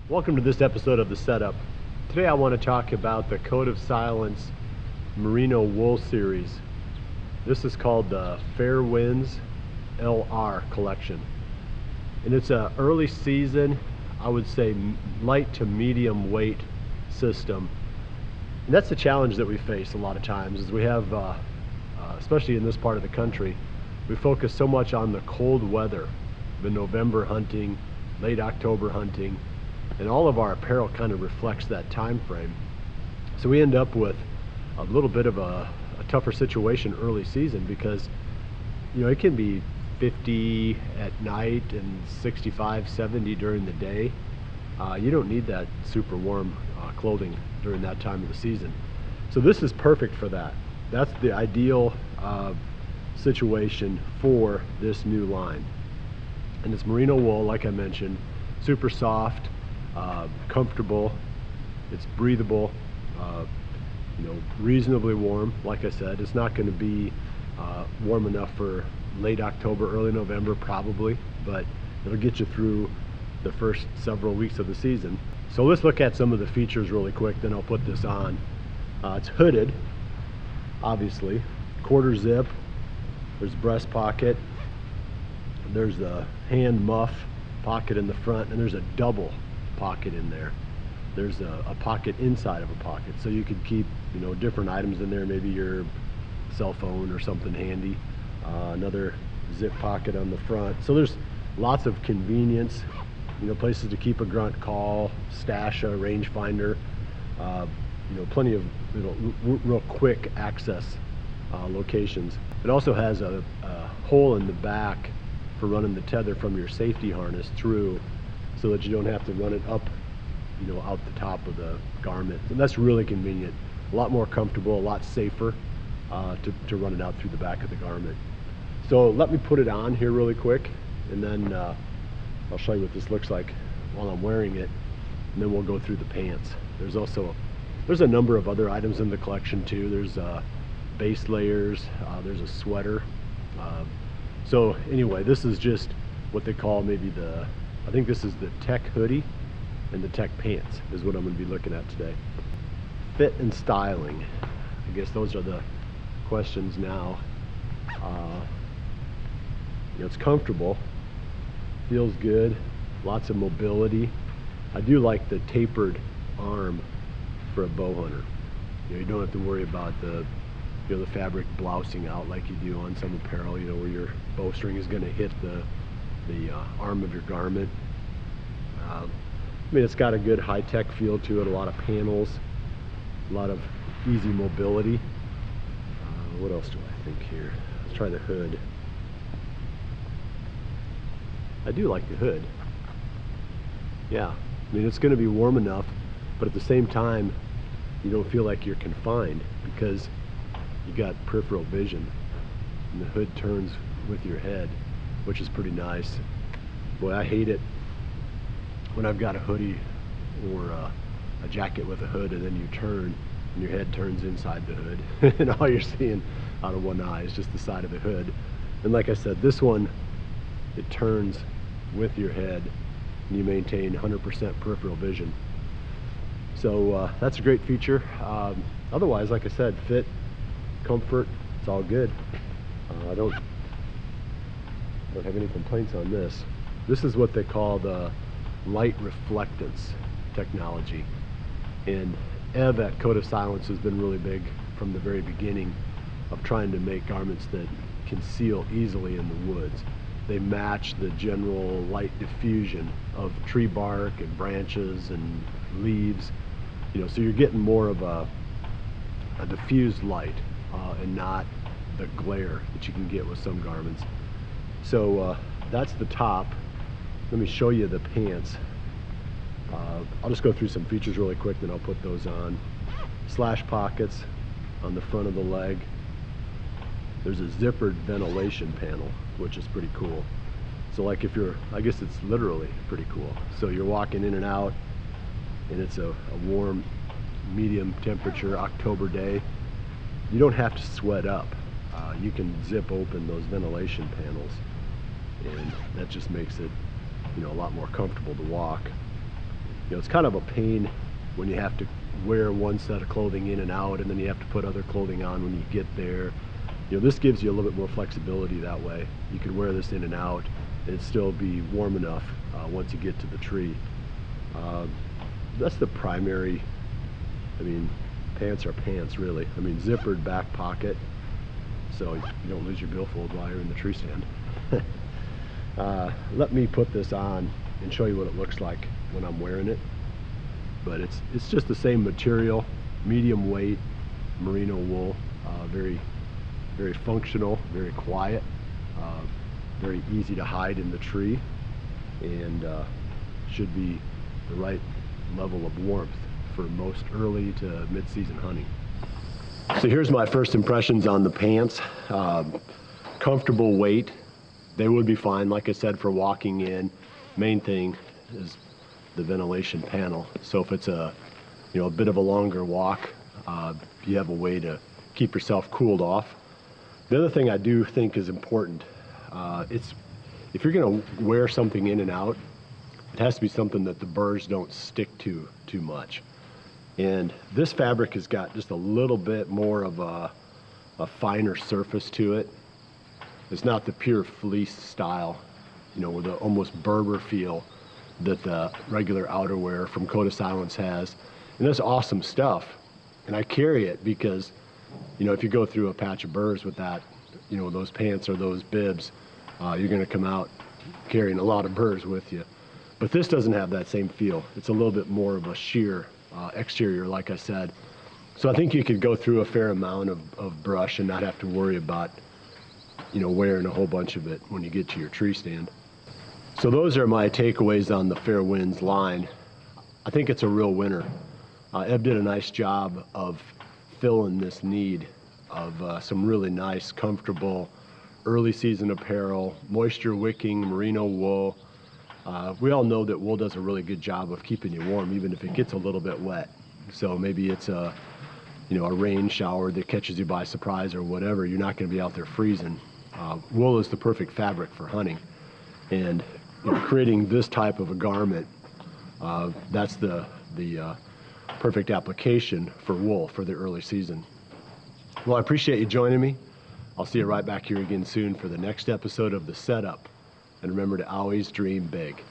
Welcome to this episode of The Setup. Today I want to talk about the Code of Silence Merino Wool Series. This is called the FareWinds LR collection. And it's an early season, I would say light to medium weight system. And that's the challenge that we face a lot of times is we have, especially in this part of the country, we focus so much on the cold weather, the November hunting, late October hunting, and all of our apparel kind of reflects that time frame. So we end up with a little bit of a tougher situation early season because, you know, it can be 50 at night and 65, 70 during the day. You don't need that super warm clothing during that time of the season. So this is perfect for that. That's the ideal situation for this new line. And it's merino wool, like I mentioned, super soft, comfortable, it's breathable, reasonably warm. Like I said, it's not going to be warm enough for late October, early November probably, but it'll get you through the first several weeks of the season. So let's look at some of the features really quick, then I'll put this on. It's hooded, obviously, quarter zip, there's a breast pocket, there's a hand muff pocket in the front, and there's a double pocket in there. There's a pocket inside of a pocket, so you could keep different items in there, maybe your cell phone or something handy. Another zip pocket on the front, so there's lots of convenience, places to keep a grunt call, stash a rangefinder, plenty of real quick access locations. It also has a hole in the back for running the tether from your safety harness through, so that you don't have to run it up, out the top of the garment. And that's really convenient, a lot more comfortable, a lot safer to run it out through the back of the garment. So let me put it on here really quick, and then I'll show you what this looks like while I'm wearing it, and then we'll go through the pants. There's a number of other items in the collection too. There's base layers, there's a sweater. So anyway, this is just what they call I think this is the tech hoodie and the tech pants is what I'm going to be looking at today. Fit and styling, I guess those are the questions now. It's comfortable, feels good, lots of mobility. I do like the tapered arm for a bow hunter. You don't have to worry about the fabric blousing out like you do on some apparel, where your bowstring is going to hit the arm of your garment. It's got a good high-tech feel to it, a lot of panels, a lot of easy mobility. What else do I think here? Let's try the hood. I do like the hood. Yeah, it's going to be warm enough, but at the same time, you don't feel like you're confined because you got peripheral vision, and the hood turns with your head, which is pretty nice. Boy, I hate it when I've got a hoodie or a jacket with a hood, and then you turn and your head turns inside the hood and all you're seeing out of one eye is just the side of the hood. And like I said, this one, it turns with your head and you maintain 100% peripheral vision. So that's a great feature. Otherwise, like I said, fit, comfort, it's all good. I don't have any complaints on this. This is what they call the light reflectance technology, and Ev at Code of Silence has been really big from the very beginning of trying to make garments that conceal easily in the woods. They match the general light diffusion of tree bark and branches and leaves, so you're getting more of a diffused light and not the glare that you can get with some garments. So that's the top. Let me show you the pants. I'll just go through some features really quick, then I'll put those on. Slash pockets on the front of the leg. There's a zippered ventilation panel, which is pretty cool. So like I guess it's literally pretty cool. So you're walking in and out, and it's a warm, medium temperature October day. You don't have to sweat up. You can zip open those ventilation panels, and that just makes it a lot more comfortable to walk. it's kind of a pain when you have to wear one set of clothing in and out, and then you have to put other clothing on when you get there. This gives you a little bit more flexibility that way. You can wear this in and out and still be warm enough once you get to the tree. That's the primary, pants are pants really. Zippered back pocket, so you don't lose your billfold while you're in the tree stand. Let me put this on and show you what it looks like when I'm wearing it. But it's just the same material, medium weight, merino wool, very functional, very quiet, very easy to hide in the tree, and should be the right level of warmth for most early to mid-season hunting. So here's my first impressions on the pants. Comfortable weight. They would be fine, like I said, for walking in. Main thing is the ventilation panel. So if it's a bit of a longer walk, you have a way to keep yourself cooled off. The other thing I do think is important, if you're going to wear something in and out, it has to be something that the burrs don't stick to too much. And this fabric has got just a little bit more of a finer surface to it. It's not the pure fleece style, with the almost Berber feel that the regular outerwear from Coda Silence has. And that's awesome stuff. And I carry it because, if you go through a patch of burrs with that, those pants or those bibs, you're going to come out carrying a lot of burrs with you. But this doesn't have that same feel. It's a little bit more of a sheer exterior, like I said. So I think you could go through a fair amount of brush and not have to worry about, wearing a whole bunch of it when you get to your tree stand. So those are my takeaways on the FareWinds line. I think it's a real winner. Eb did a nice job of filling this need of some really nice, comfortable, early season apparel, moisture wicking, merino wool. We all know that wool does a really good job of keeping you warm, even if it gets a little bit wet. So maybe it's a rain shower that catches you by surprise or whatever. You're not going to be out there freezing. Wool is the perfect fabric for hunting, and creating this type of a garment, that's the perfect application for wool for the early season. Well, I appreciate you joining me. I'll see you right back here again soon for the next episode of The Setup. And remember to always dream big.